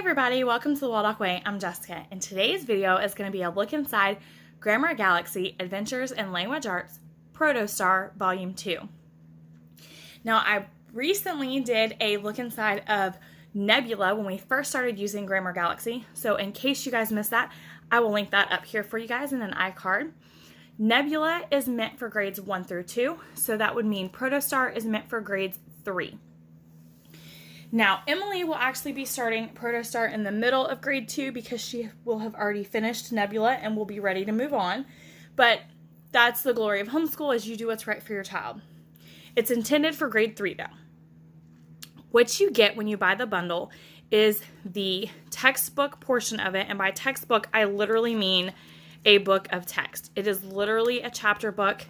everybody, welcome to the Waldock Way. I'm Jessica, and today's video is going to be a look inside Grammar Galaxy Adventures in Language Arts Protostar Volume 2. Now, I recently did a look inside of Nebula when we first started using Grammar Galaxy, so in case you guys missed that, I will link that up here for you guys in an iCard. Nebula is meant for grades 1 through 2, so that would mean Protostar is meant for grades 3. Now, Emily will actually be starting Protostar in the middle of grade 2 because she will have already finished Nebula and will be ready to move on. But that's the glory of homeschool, is you do what's right for your child. It's intended for grade 3 though. What you get when you buy the bundle is the textbook portion of it, and by textbook, I literally mean a book of text. It is literally a chapter book.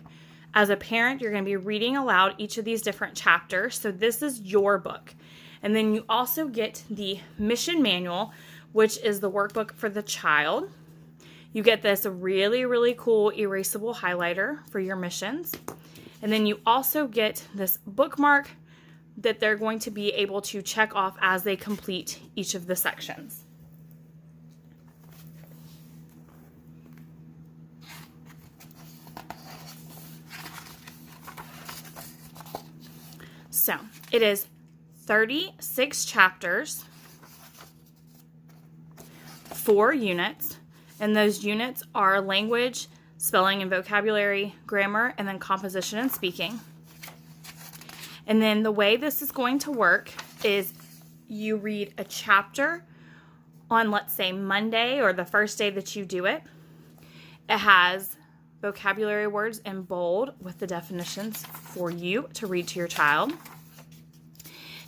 As a parent, you're going to be reading aloud each of these different chapters, so this is your book. And then you also get the mission manual, which is the workbook for the child. You get this really, really cool erasable highlighter for your missions. And then you also get this bookmark that they're going to be able to check off as they complete each of the sections. So it is 36 chapters, 4 units, and those units are language, spelling and vocabulary, grammar, and then composition and speaking. And then the way this is going to work is you read a chapter on, let's say, Monday or the first day that you do it. It has vocabulary words in bold with the definitions for you to read to your child.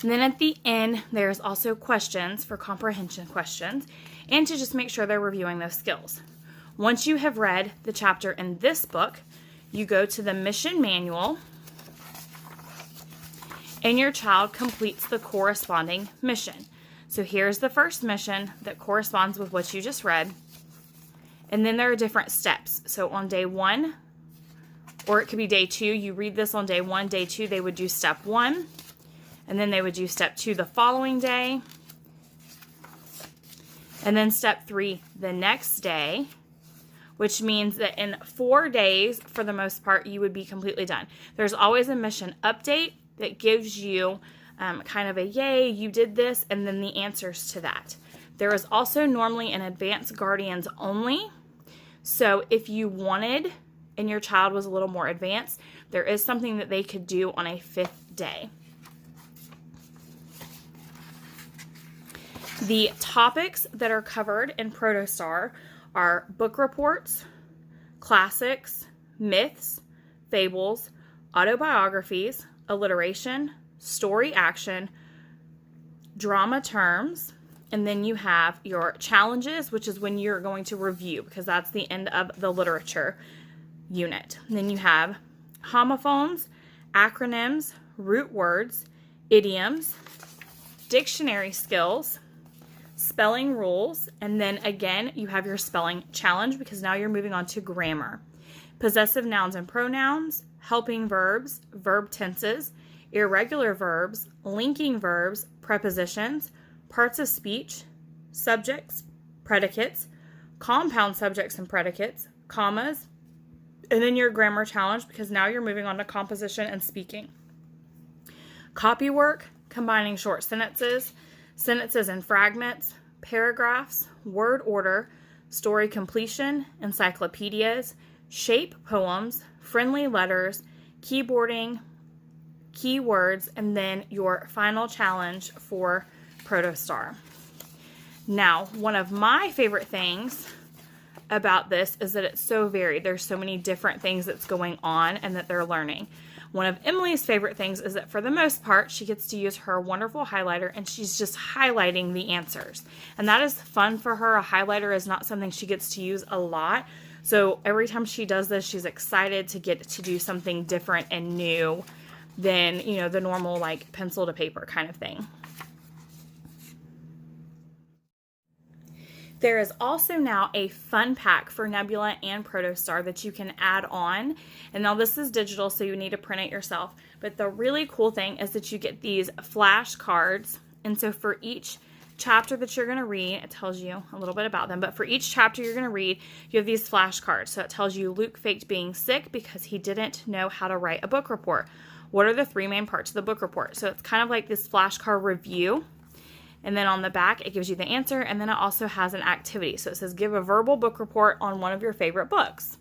And then at the end, there's also questions for comprehension questions and to just make sure they're reviewing those skills. Once you have read the chapter in this book, you go to the mission manual and your child completes the corresponding mission. So here's the first mission that corresponds with what you just read. And then there are different steps. So on day 1, or it could be day 2, you read this on day 1, day 2, they would do step 1. And then they would do step 2 the following day. And then step 3 the next day, which means that in 4 days, for the most part, you would be completely done. There's always a mission update that gives you kind of a yay, you did this, and then the answers to that. There is also normally an advanced guardians only. So if you wanted and your child was a little more advanced, there is something that they could do on a 5th day. The topics that are covered in Protostar are book reports, classics, myths, fables, autobiographies, alliteration, story action, drama terms, and then you have your challenges, which is when you're going to review, because that's the end of the literature unit. And then you have homophones, acronyms, root words, idioms, dictionary skills, spelling rules, and then again you have your spelling challenge because now you're moving on to grammar. Possessive nouns and pronouns, helping verbs, verb tenses, irregular verbs, linking verbs, prepositions, parts of speech, subjects, predicates, compound subjects and predicates, commas, and then your grammar challenge because now you're moving on to composition and speaking. Copy work, combining short sentences, sentences and fragments, paragraphs, word order, story completion, encyclopedias, shape poems, friendly letters, keyboarding, keywords, and then your final challenge for Protostar. Now, one of my favorite things about this is that it's so varied. There's so many different things that's going on and that they're learning. One of Emily's favorite things is that for the most part, she gets to use her wonderful highlighter and she's just highlighting the answers. And that is fun for her. A highlighter is not something she gets to use a lot. So every time she does this, she's excited to get to do something different and new than, you know, the normal like pencil to paper kind of thing. There is also now a fun pack for Nebula and Protostar that you can add on. And now this is digital, so you need to print it yourself. But the really cool thing is that you get these flash cards. And so for each chapter that you're going to read, it tells you a little bit about them, but for each chapter you're going to read, you have these flashcards. So it tells you Luke faked being sick because he didn't know how to write a book report. What are the 3 main parts of the book report? So it's kind of like this flashcard review. And then on the back, it gives you the answer, and then it also has an activity. So it says, give a verbal book report on one of your favorite books.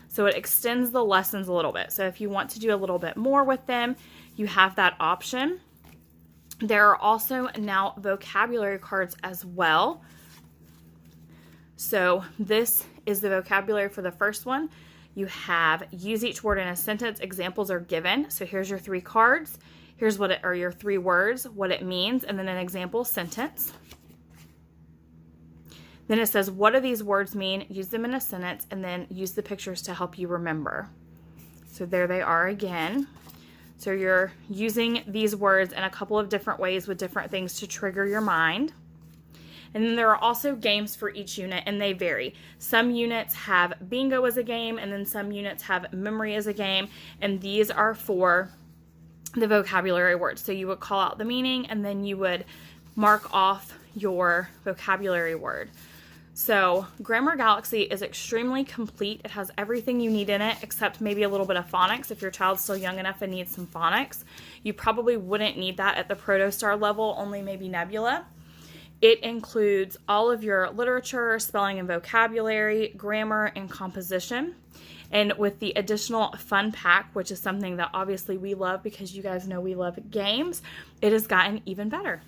So it extends the lessons a little bit. So if you want to do a little bit more with them, you have that option. There are also now vocabulary cards as well. So this is the vocabulary for the first one. You have use each word in a sentence. Examples are given. So here's your 3 cards. Here's what it, or your 3 words, what it means, and then an example sentence. Then it says, what do these words mean? Use them in a sentence, and then use the pictures to help you remember. So there they are again. So you're using these words in a couple of different ways with different things to trigger your mind. And then there are also games for each unit, and they vary. Some units have bingo as a game, and then some units have memory as a game, and these are for the vocabulary words. So you would call out the meaning, and then you would mark off your vocabulary word. So Grammar Galaxy is extremely complete. It has everything you need in it, except maybe a little bit of phonics. If your child's still young enough and needs some phonics, you probably wouldn't need that at the Protostar level, only maybe Nebula. It includes all of your literature, spelling and vocabulary, grammar, and composition. And with the additional fun pack, which is something that obviously we love because you guys know we love games, it has gotten even better.